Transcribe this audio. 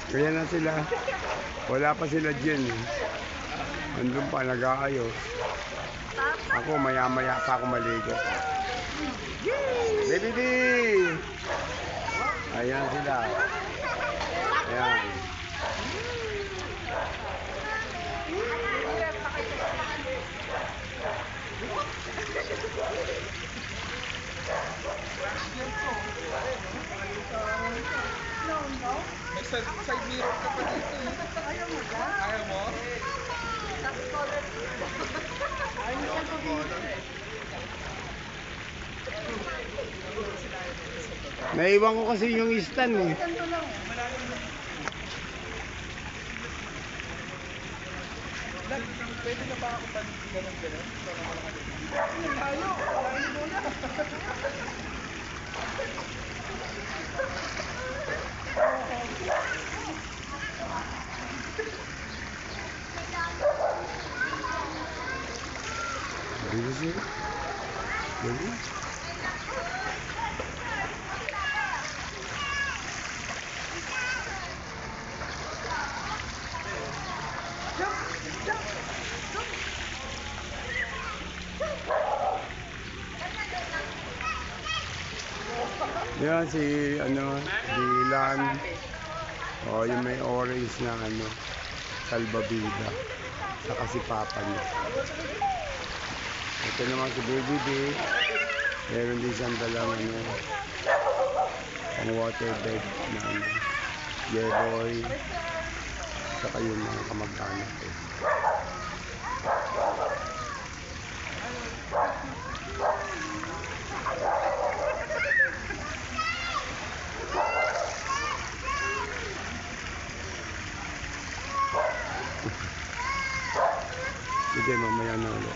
Kaya na sila. Wala pa sila dyan eh. Andun pa, nag-aayos. Ako, maya-maya pa ako maligo. Baby D! Ayan sila. Ayan. May side mirror ka pa dito. Ayaw mo ba? Ayaw mo? Naiwan ko kasi yung stand eh. Pwede na ba ako panitigan ng gano'n? Tayo! Kakainin muna! Dito siya. Dito. Yan si Dylan. Oh, yung may orange na salbabida. Saka si Papa niya. Ito naman si Baby D. Meron din siyang dalang ang water bed na Yeroy. Saka yung mga kamag-anak eh. Sige, mamaya na ulit.